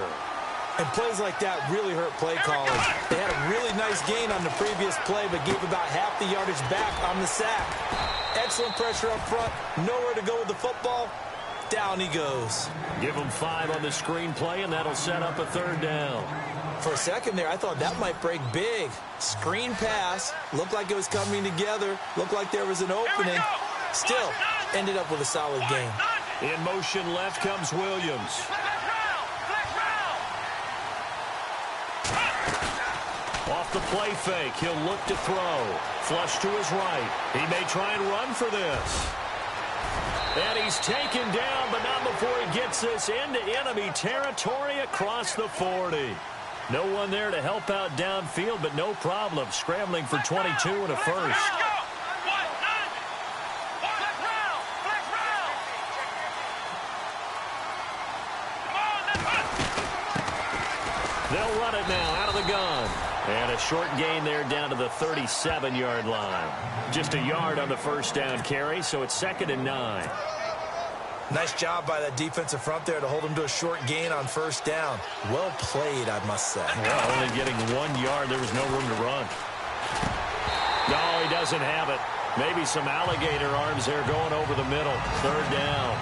S3: And plays like that really hurt play calling. They had a really nice gain on the previous play, but gave about half the yardage back on the sack. Excellent pressure up front. Nowhere to go with the football. Down he goes.
S2: Give him 5 on the screen play, and that'll set up a 3rd down.
S3: For a second there, I thought that might break big. Screen pass. Looked like it was coming together. Looked like there was an opening. Still, ended up with a solid gain.
S2: In motion left comes Williams. Off the play fake, he'll look to throw. Flush to his right. He may try and run for this. And he's taken down, but not before he gets this into enemy territory across the 40. No one there to help out downfield, but no problem. Scrambling for 22 and a 1st. They'll run it now out of the gun. And a short gain there down to the 37-yard line. Just a yard on the 1st down carry, so it's 2nd and 9.
S3: Nice job by that defensive front there to hold him to a short gain on 1st down. Well played, I must say.
S2: Well, only getting 1 yard. There was no room to run. No, he doesn't have it. Maybe some alligator arms there going over the middle. 3rd down.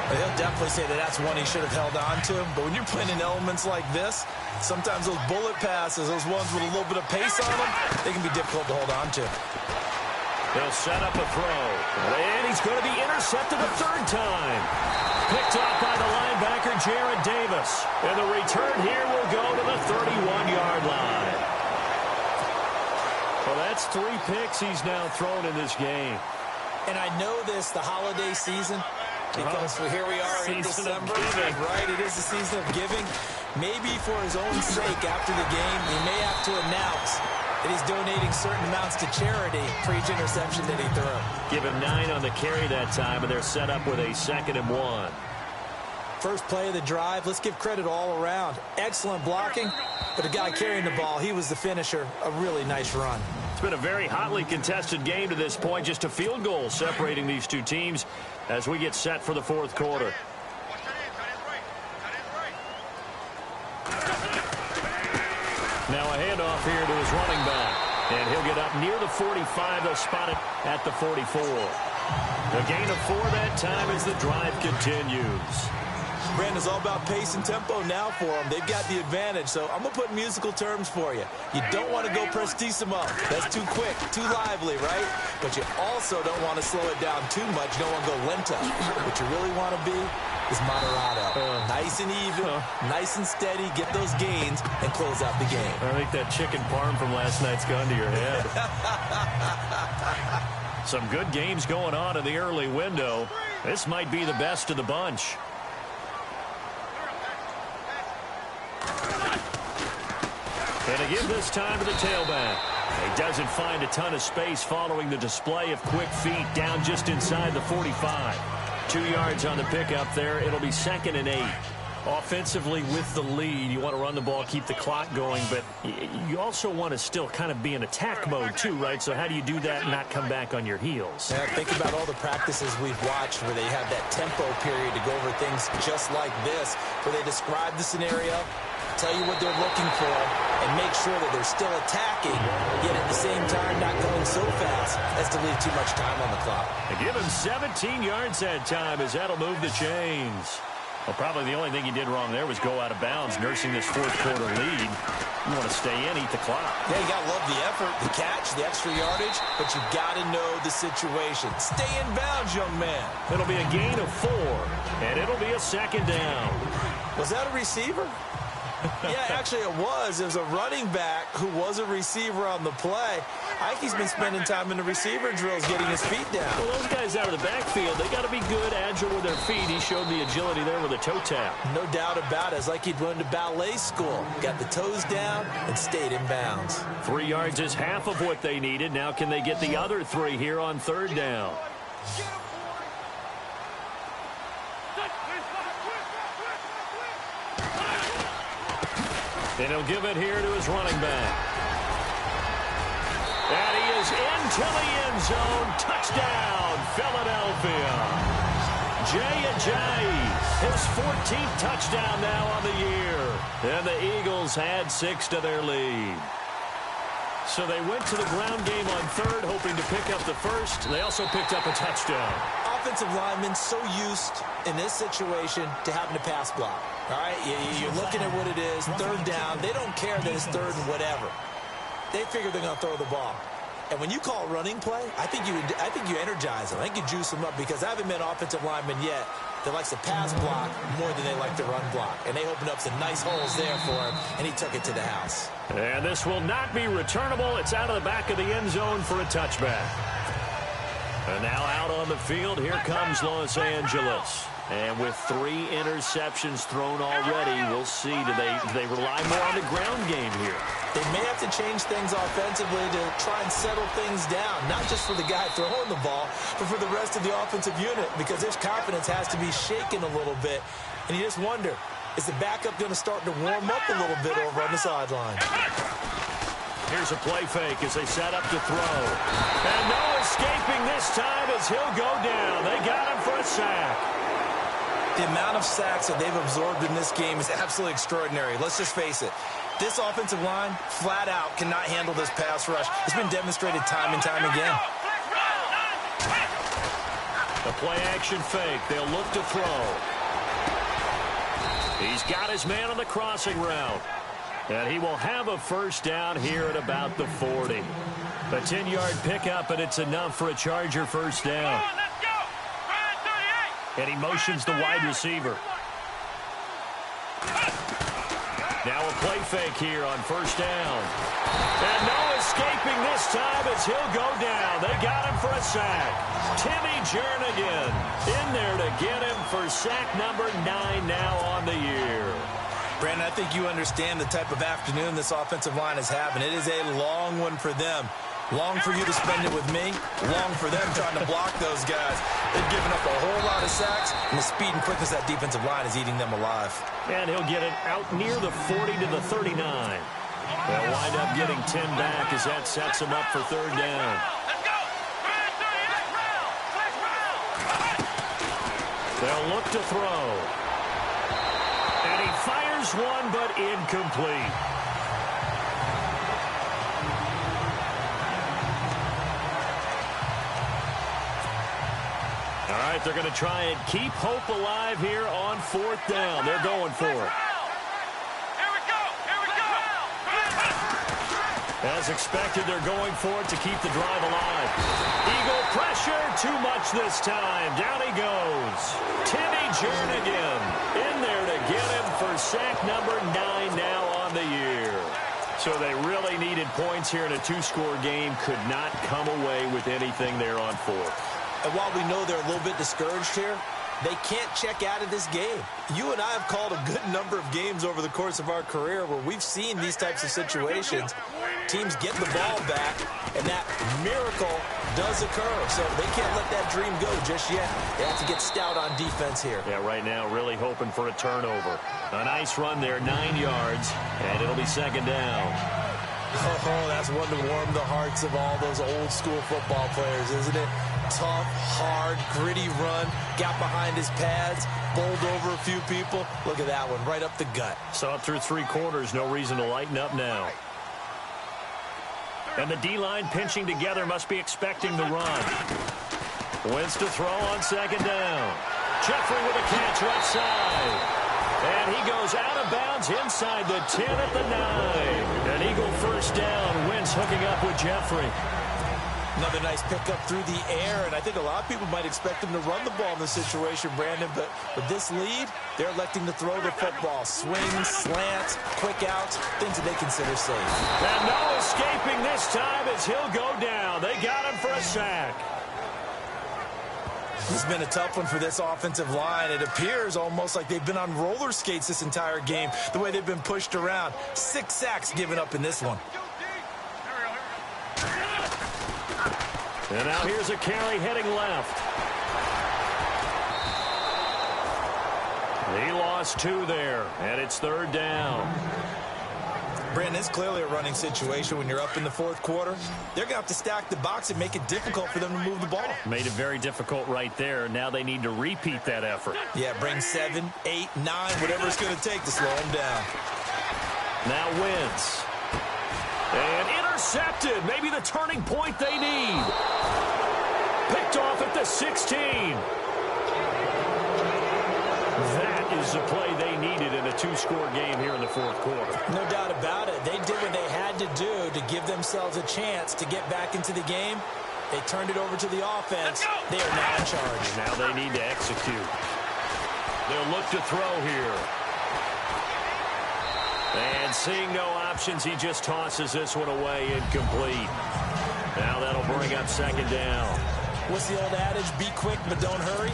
S3: He'll definitely say that that's one he should have held on to. But when you're playing in elements like this, sometimes those bullet passes, those ones with a little bit of pace on them, they can be difficult to hold on to.
S2: He'll set up a throw. And he's going to be intercepted a third time. Picked off by the linebacker, Jared Davis. And the return here will go to the 31-yard line. Well, that's 3 picks he's now thrown in this game.
S3: And I know this, the holiday season, because here we are in December, right? It is the season of giving. Maybe for his own sake after the game, he may have to announce that he's donating certain amounts to charity for each interception that he threw.
S2: Give him 9 on the carry that time, and they're set up with a 2nd and 1.
S3: First play of the drive, let's give credit all around. Excellent blocking, but the guy carrying the ball, he was the finisher. A really nice run.
S2: It's been a very hotly contested game to this point. Just a field goal separating these two teams as we get set for the 4th quarter. Now a handoff here to his running back. And he'll get up near the 45. They'll spot it at the 44. A gain of 4 that time as the drive continues.
S3: Brandon, it's all about pace and tempo now for them. They've got the advantage, so I'm going to put musical terms for you. You don't want to go prestissimo. That's too quick, too lively, right? But you also don't want to slow it down too much. You don't want to go lento. What you really want to be is moderato. Nice and even, nice and steady, get those gains, and close out the game.
S2: I think that chicken parm from last night's gone to your head. Some good games going on in the early window. This might be the best of the bunch. And to give this time to the tailback. He doesn't find a ton of space following the display of quick feet down just inside the 45. 2 yards on the pickup there. It'll be 2nd and 8. Offensively with the lead, you want to run the ball, keep the clock going, but you also want to still kind of be in attack mode too, right? So how do you do that and not come back on your heels?
S3: Yeah, think about all the practices we've watched where they have that tempo period to go over things just like this, where they describe the scenario, tell you what they're looking for, and make sure that they're still attacking, yet at the same time not going so fast as to leave too much time on the clock.
S2: They give him 17 yards that time as that'll move the chains. Well, probably the only thing he did wrong there was go out of bounds, nursing this 4th quarter lead. You want to stay in, eat the clock.
S3: Yeah, you got to love the effort, the catch, the extra yardage, but you got to know the situation. Stay in bounds, young man.
S2: It'll be a gain of 4, and it'll be a 2nd down.
S3: Was that a receiver? Yeah, actually it was. It was a running back who was a receiver on the play. I think he's been spending time in the receiver drills getting his feet down.
S2: Well, those guys out of the backfield, they got to be good, agile with their feet. He showed the agility there with a toe tap.
S3: No doubt about it. It's like he'd run to ballet school. Got the toes down and stayed in bounds.
S2: 3 yards is half of what they needed. Now can they get the other 3 here on 3rd down? And he'll give it here to his running back. And he is into the end zone. Touchdown, Philadelphia. Jay Ajayi, his 14th touchdown now on the year. And the Eagles add 6 to their lead. So they went to the ground game on 3rd, hoping to pick up the 1st. They also picked up a touchdown.
S3: Offensive linemen so used in this situation to having to pass block. All right, you're looking at what it is, 3rd down. They don't care that it's 3rd and whatever. They figure they're going to throw the ball. And when you call running play, I think you energize them. I think you juice them up because I haven't met an offensive lineman yet that likes to pass block more than they like to run block. And they opened up some nice holes there for him, and he took it to the house.
S2: And this will not be returnable. It's out of the back of the end zone for a touchback. And now out on the field, here comes Los Angeles. And with 3 interceptions thrown already, we'll see. Do they rely more on the ground game here?
S3: They may have to change things offensively to try and settle things down, not just for the guy throwing the ball, but for the rest of the offensive unit, because his confidence has to be shaken a little bit. And you just wonder, is the backup going to start to warm up a little bit over on the sideline?
S2: Here's a play fake as they set up to throw. And no escaping this time as he'll go down. They got him for a sack.
S3: The amount of sacks that they've absorbed in this game is absolutely extraordinary. Let's just face it. This offensive line, flat out, cannot handle this pass rush. It's been demonstrated time and time again.
S2: The play action fake. They'll look to throw. He's got his man on the crossing route. And he will have a 1st down here at about the 40. A 10-yard pickup, and it's enough for a Charger first down. And he motions the wide receiver. Now a play fake here on first down. And no escaping this time as he'll go down. They got him for a sack. Timmy Jernigan in there to get him for sack number 9 now on the year.
S3: Brandon, I think you understand the type of afternoon this offensive line is having. It is a long one for them. Long for you to spend it with me. Long for them trying to block those guys. They've given up a whole lot of sacks, and the speed and quickness of that defensive line is eating them alive. And he'll get it out near the 40 to the 39. They'll wind up getting 10 back as that sets them up for third down. They'll look to throw. And he fires one, but incomplete. All right, they're going to try and keep hope alive here on fourth down. They're going for it. As expected, they're going for it to keep the drive alive. Eagle pressure, too much this time. Down he goes. Timmy Jernigan in there to get him for sack number 9 now on the year. So they really needed points here in a 2-score game. Could not come away with anything there on fourth. And while we know they're a little bit discouraged here, they can't check out of this game. You and I have called a good number of games over the course of our career where we've seen these types of situations. Teams get the ball back, and that miracle does occur. So they can't let that dream go just yet. They have to get stout on defense here.
S2: Yeah, right now really hoping for a turnover. A nice run there, 9 yards, and it'll be second down.
S3: Oh, that's one to warm the hearts of all those old-school football players, isn't it? Tough, hard, gritty run, got behind his pads, bowled over a few people. Look at that one, right up the gut.
S2: Saw it through 3 quarters, no reason to lighten up now. And the D-line pinching together must be expecting the run. Wins to throw on second down. Jeffrey with a catch right side. And he goes out of bounds inside the 10 at the 9. An Eagle first down. Wentz hooking up with Jeffrey.
S3: Another nice pickup through the air, and I think a lot of people might expect him to run the ball in this situation, Brandon, but with this lead, they're electing to throw the football. Swings, slants, quick outs, things that they consider safe.
S2: And no escaping this time as he'll go down. They got him for a sack.
S3: This has been a tough one for this offensive line. It appears almost like they've been on roller skates this entire game, the way they've been pushed around. 6 sacks given up in this one.
S2: And now here's a carry heading left. He lost 2 there, and it's third down.
S3: Brandon, it's clearly a running situation when you're up in the fourth quarter. They're going to have to stack the box and make it difficult for them to move the ball.
S2: Made it very difficult right there. Now they need to repeat that effort.
S3: Yeah, bring 7, 8, 9, whatever it's going to take to slow them down.
S2: Now Wentz. And intercepted. Maybe the turning point they need. Picked off at the 16. That is the play they needed in a 2-score game here in the fourth quarter.
S3: No doubt about it. They did what they had to do to give themselves a chance to get back into the game. They turned it over to the offense. They are now in charge.
S2: Now they need to execute. They'll look to throw here. And seeing no options, he just tosses this one away incomplete. Now that'll bring up second down.
S3: What's the old adage? Be quick, but don't hurry.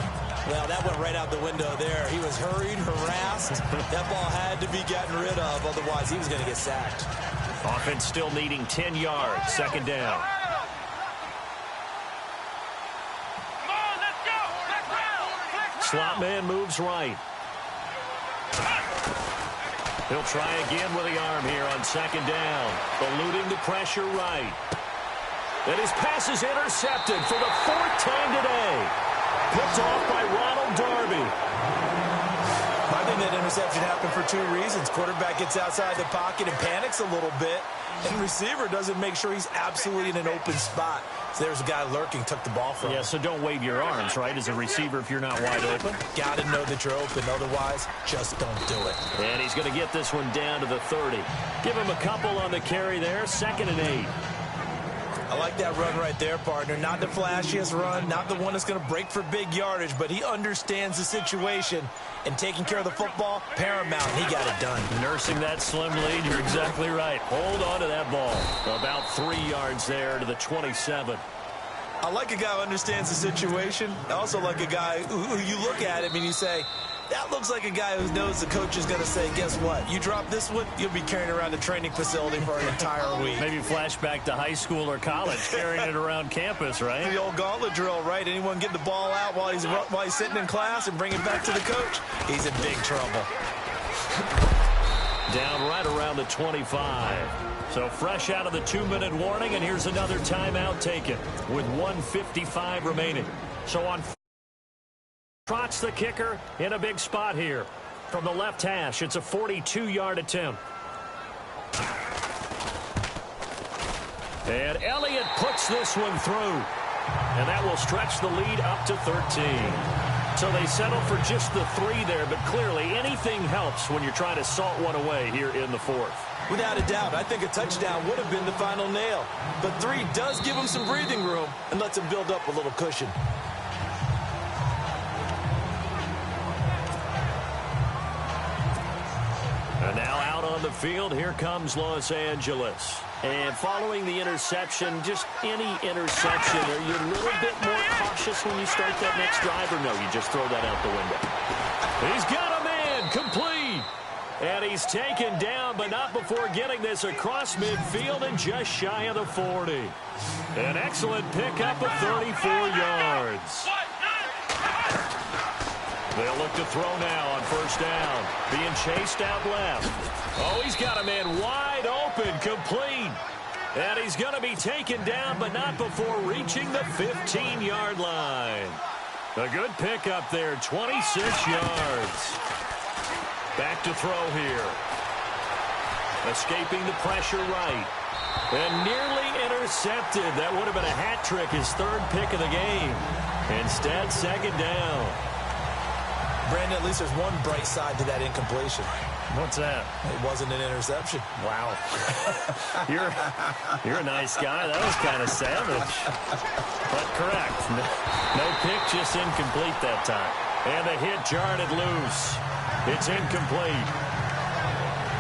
S3: Well, that went right out the window there. He was hurried, harassed. That ball had to be gotten rid of, otherwise he was going to get sacked.
S2: Offense still needing 10 yards. Second down. Slot man moves right. He'll try again with the arm here on second down. Eluding the pressure right. And his pass is intercepted for the 4th time today. Picked off by Ronald Darby.
S3: I think that interception happened for 2 reasons. Quarterback gets outside the pocket and panics a little bit. And receiver doesn't make sure he's absolutely in an open spot. So there's a guy lurking, took the ball from him.
S2: Yeah, so don't wave your arms, right, as a receiver if you're not wide open.
S3: Got to know that you're open. Otherwise, just don't do it.
S2: And he's going to get this one down to the 30. Give him a couple on the carry there. 2nd and 8.
S3: I like that run right there, partner. Not the flashiest run, not the one that's going to break for big yardage, but he understands the situation, and taking care of the football, paramount. He got it done.
S2: Nursing that slim lead, you're exactly right. Hold on to that ball. About 3 yards there to the 27.
S3: I like a guy who understands the situation. I also like a guy who you look at him and you say, that looks like a guy who knows the coach is going to say, guess what? You drop this one, you'll be carrying around the training facility for an entire week.
S2: Maybe flashback to high school or college, carrying it around campus, right?
S3: The old gauntlet drill, right? Anyone get the ball out while he's sitting in class and bring it back to the coach? He's in big trouble.
S2: Down right around the 25. So fresh out of the 2-minute warning, and here's another timeout taken with 1:55 remaining. So on trots the kicker in a big spot here. From the left hash, it's a 42-yard attempt. And Elliott puts this one through. And that will stretch the lead up to 13. So they settle for just the 3 there, but clearly anything helps when you're trying to salt one away here in the 4th.
S3: Without a doubt, I think a touchdown would have been the final nail. But 3 does give him some breathing room and lets him build up a little cushion.
S2: And now out on the field, here comes Los Angeles. And following the interception, just any interception, are you a little bit more cautious when you start that next drive, or no, you just throw that out the window? He's got a man, complete. And he's taken down, but not before getting this across midfield and just shy of the 40. An excellent pickup of 34 yards. They'll look to throw now on first down. Being chased out left. Oh, he's got a man wide open, complete. And he's going to be taken down, but not before reaching the 15-yard line. A good pickup there, 26 yards. Back to throw here. Escaping the pressure right. And nearly intercepted. That would have been a hat trick, his 3rd pick of the game. Instead, 2nd down.
S3: Brandon, at least there's one bright side to that incompletion.
S2: What's that?
S3: It wasn't an interception.
S2: Wow. You're a nice guy. That was kind of savage. But correct. No pick, just incomplete that time. And the hit jarred it loose. It's incomplete.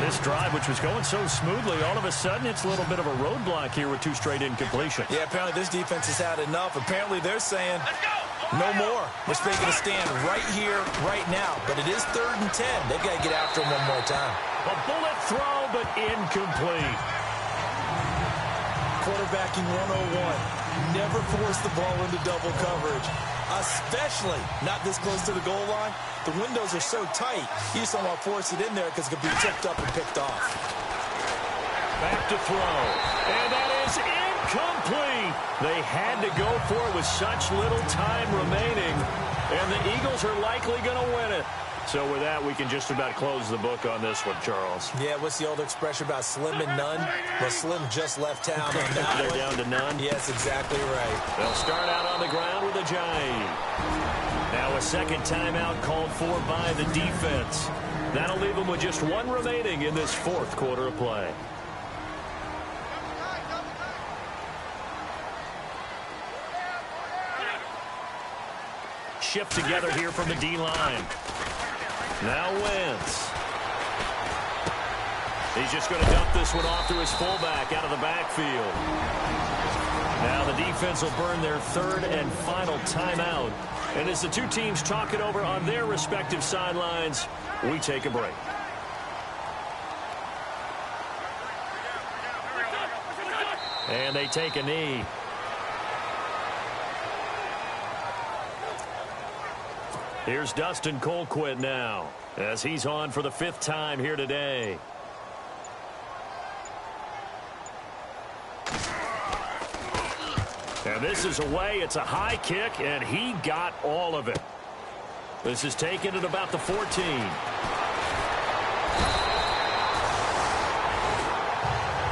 S2: This drive, which was going so smoothly, all of a sudden it's a little bit of a roadblock here with 2 straight incompletions.
S3: Yeah, apparently this defense has had enough. Apparently they're saying, no more. We're making a stand right here, right now. But it is 3rd and 10. They've got to get after him one more time.
S2: A bullet throw, but incomplete.
S3: Quarterbacking 101. Never force the ball into double coverage, especially not this close to the goal line. The windows are so tight, you just don't want to force it in there because it could be tipped up and picked off.
S2: Back to throw. And that is incomplete. They had to go for it with such little time remaining. And the Eagles are likely going to win it. So with that, we can just about close the book on this one, Charles.
S3: Yeah, what's the old expression about slim and none? Well, Slim just left town on that
S2: They're
S3: one.
S2: down to none?
S3: Yes, exactly right.
S2: They'll start out on the ground with a jive. Now a second timeout called for by the defense. That'll leave them with just 1 remaining in this 4th quarter of play. Shift together here from the D-line. Now Wentz. He's just going to dump this one off to his fullback out of the backfield. Now the defense will burn their 3rd and final timeout. And as the 2 teams talk it over on their respective sidelines, we take a break. And they take a knee. Here's Dustin Colquitt now, as he's on for the 5th time here today. And this is away. It's a high kick, and he got all of it. This is taken at about the 14.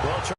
S2: Well,